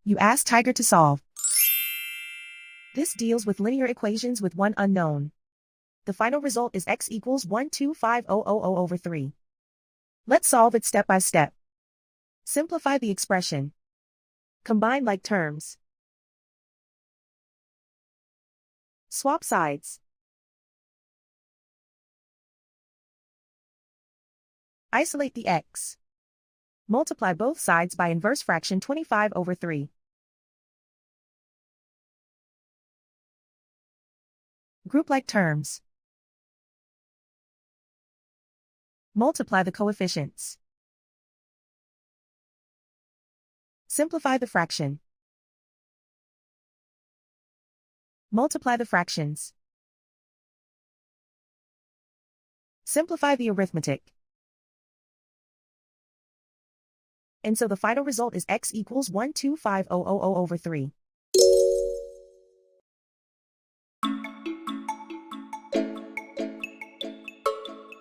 You ask Tiger to solve. This deals with linear equations with one unknown. The final result is x equals 125,000/3. Let's solve it step by step. Simplify the expression. Combine like terms. Swap sides. Isolate the x. Multiply both sides by inverse fraction 25/3. Group like terms. Multiply the coefficients. Simplify the fraction. Multiply the fractions. Simplify the arithmetic. And so the final result is x equals 125,000/3.